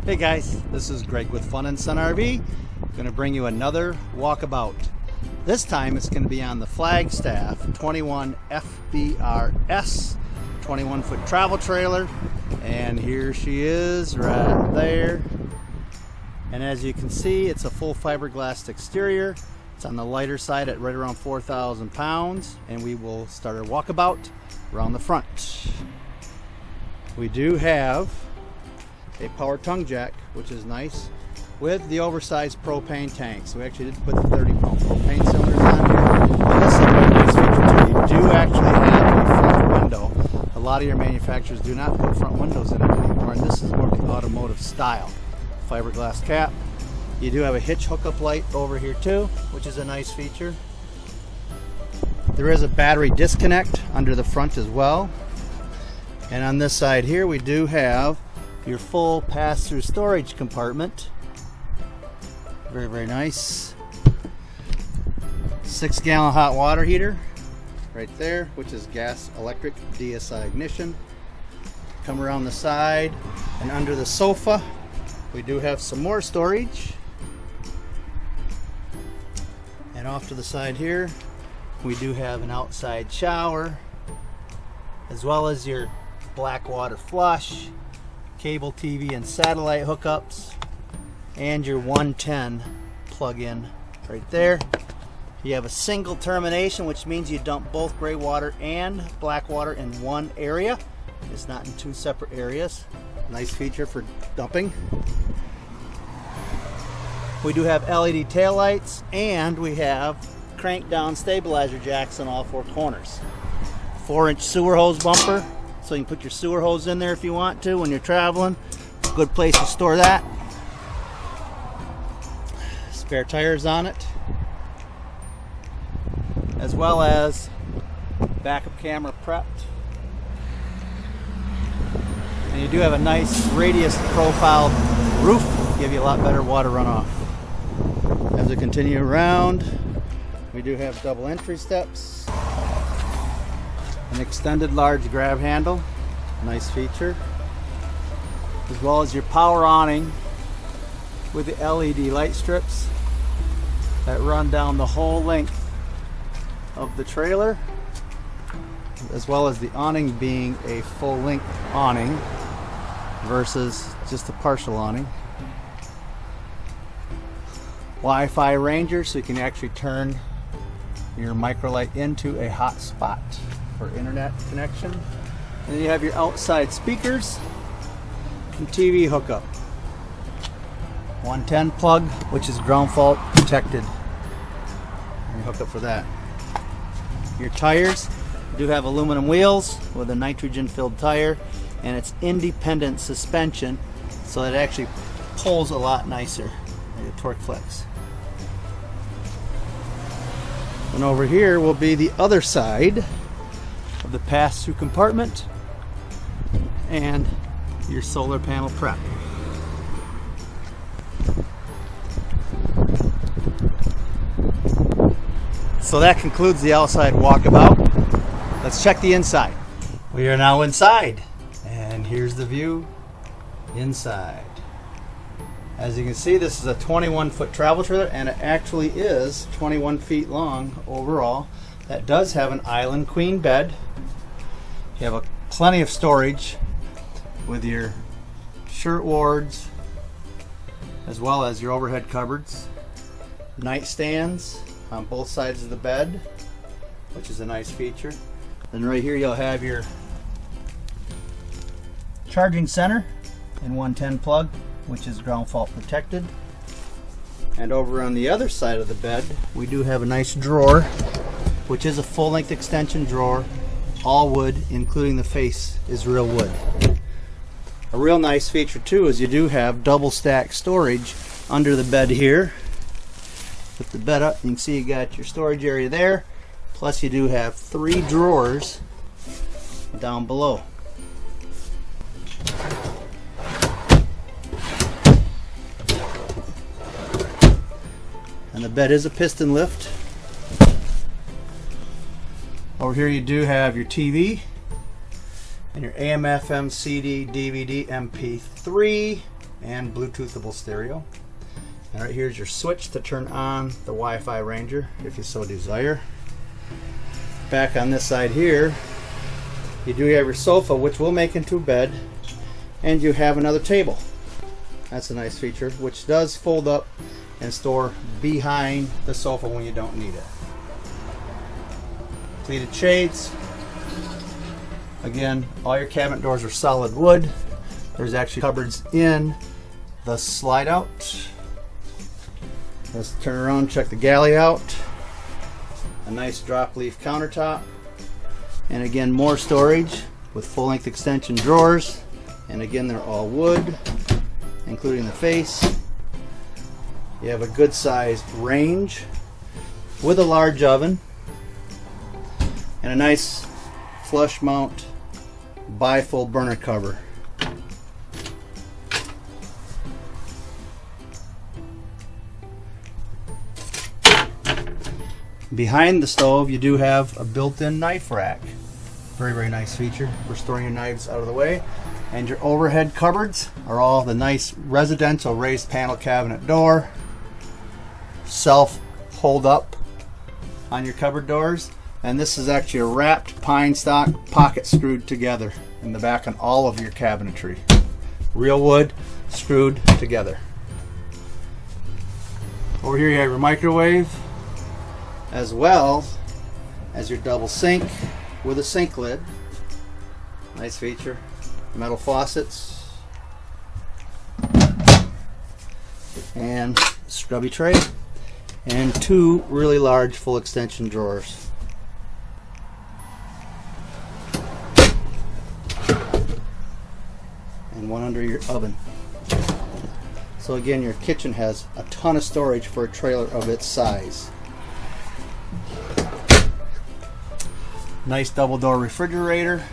Hey guys, this is Greg with Fun and Sun RV. Going to bring you another walkabout. This time it's going to be on the Flagstaff 21 FBRS 21-foot travel trailer, and here she is right there. And as you can see, it's a full fiberglass exterior. It's on the lighter side at right around 4,000 pounds, and we will start our walkabout around the front. We do have a power tongue jack, which is nice, with the oversized propane tank. So we actually did put the 30-pound propane cylinders on here. And this is a really nice feature too. You do actually have a front window. A lot of your manufacturers do not put front windows in it anymore, and this is more of the automotive style. Fiberglass cap. You do have a hitch hookup light over here too, which is a nice feature. There is a battery disconnect under the front as well. And on this side here, we do have your full pass-through storage compartment. Very, very nice. 6-gallon hot water heater right there, which is gas electric DSI ignition. Come around the side and under the sofa, we do have some more storage. And off to the side here, we do have an outside shower, as well as your black water flush, cable TV and satellite hookups, and your 110 plug-in right there. You have a single termination, which means you dump both gray water and black water in one area. It's not in two separate areas. Nice feature for dumping. We do have LED taillights, and we have crank down stabilizer jacks on all four corners. 4-inch sewer hose bumper, so you can put your sewer hose in there if you want to when you're traveling. Good place to store that. Spare tires on it, as well as backup camera prepped. And you do have a nice radius profile roof, give you a lot better water runoff. As we continue around, we do have double entry steps, an extended large grab handle, nice feature, as well as your power awning with the LED light strips that run down the whole length of the trailer, as well as the awning being a full length awning versus just a partial awning. Wi-Fi Ranger, so you can actually turn your microlight into a hotspot for internet connection. And then you have your outside speakers and TV hookup. 110 plug, which is ground fault protected. And you hook up for that. Your tires do have aluminum wheels with a nitrogen filled tire, and it's independent suspension, so it actually pulls a lot nicer. Like a torque flex. And over here will be the other side of the pass-through compartment and your solar panel prep. So that concludes the outside walkabout. Let's check the inside. We are now inside, and here's the view inside. As you can see, this is a 21-foot travel trailer, and it actually is 21 feet long overall. That does have an island queen bed. You have plenty of storage with your shirt wards, as well as your overhead cupboards. Nightstands on both sides of the bed, which is a nice feature. Then right here you'll have your charging center and 110 plug, which is ground fault protected. And over on the other side of the bed, we do have a nice drawer, which is a full-length extension drawer, all wood, including the face is real wood. A real nice feature too is you do have double stack storage under the bed here. Put the bed up, you can see you got your storage area there, plus you do have 3 drawers down below. And the bed is a piston lift. Over here you do have your TV and your AM, FM, CD, DVD, MP3, and Bluetoothable stereo. And right here's your switch to turn on the Wi-Fi Ranger if you so desire. Back on this side here, you do have your sofa, which we'll make into a bed, and you have another table. That's a nice feature, which does fold up and store behind the sofa when you don't need it. Pleated shades. Again, all your cabinet doors are solid wood. There's actually cupboards in the slide out. Let's turn around, check the galley out. A nice drop leaf countertop. And again, more storage with full length extension drawers. And again, they're all wood, including the face. You have a good sized range with a large oven and a nice flush mount bifold burner cover. Behind the stove, you do have a built-in knife rack. Very, very nice feature for storing your knives out of the way. And your overhead cupboards are all the nice residential raised panel cabinet door. Self hold up on your cupboard doors. And this is actually a wrapped pine stock pocket screwed together in the back on all of your cabinetry. Real wood screwed together. Over here you have your microwave, as well as your double sink with a sink lid. Nice feature. Metal faucets and scrubby tray, and two really large full extension drawers. And one under your oven. So again, your kitchen has a ton of storage for a trailer of its size. Nice double door refrigerator,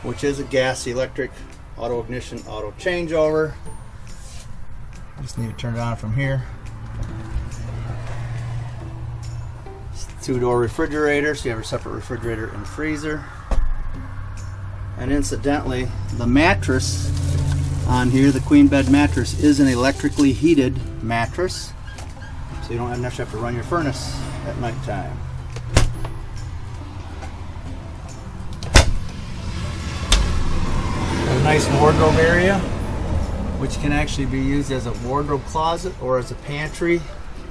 which is a gas electric auto ignition auto changeover. Just need to turn it on from here. It's a two-door refrigerator, so you have a separate refrigerator and freezer. And incidentally, the mattress on here, the queen bed mattress, is an electrically heated mattress, so you don't have to run your furnace at night time. A nice wardrobe area, which can actually be used as a wardrobe closet or as a pantry.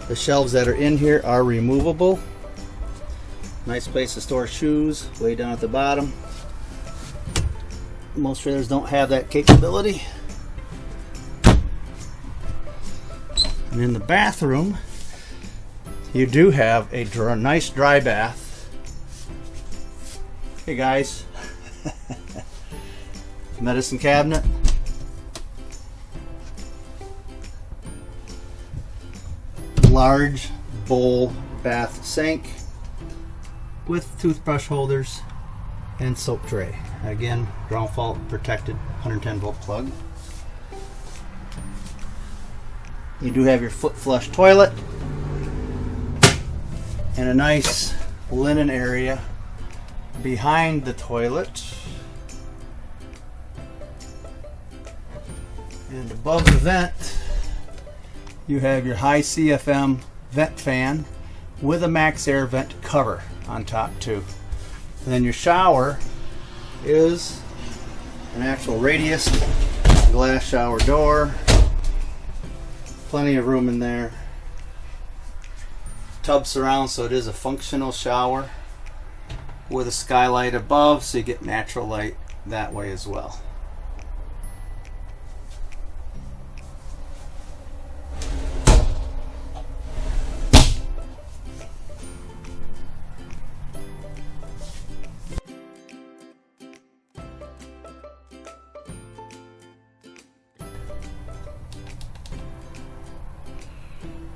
The shelves that are in here are removable. Nice place to store shoes way down at the bottom. Most trailers don't have that capability. And in the bathroom, you do have a nice dry bath. Hey guys. Medicine cabinet. Large bowl bath sink with toothbrush holders and soap tray. Again, ground fault protected 110 volt plug. You do have your foot flush toilet and a nice linen area behind the toilet. And above the vent, you have your high CFM vent fan with a max air vent cover on top too. And then your shower is an actual radius glass shower door. Plenty of room in there. Tub surround, so it is a functional shower with a skylight above, so you get natural light that way as well.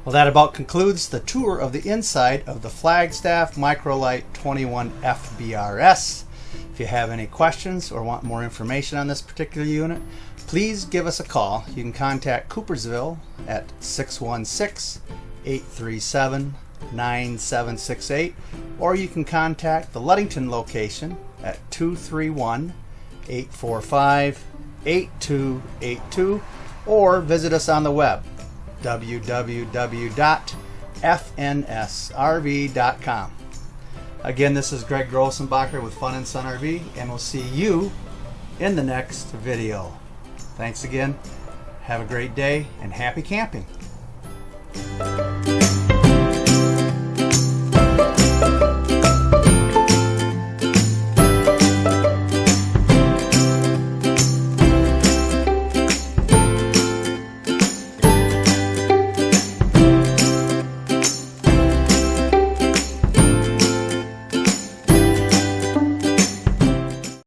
Well, that about concludes the tour of the inside of the Flagstaff Microlite 21 FBRS. If you have any questions or want more information on this particular unit, please give us a call. You can contact Coopersville at 616-837-9768, or you can contact the Ludington location at 231-845-8282, or visit us on the web, www.fnsrv.com. Again, this is Greg Grossenbacher with Fun and Sun RV, and we'll see you in the next video. Thanks again. Have a great day and happy camping.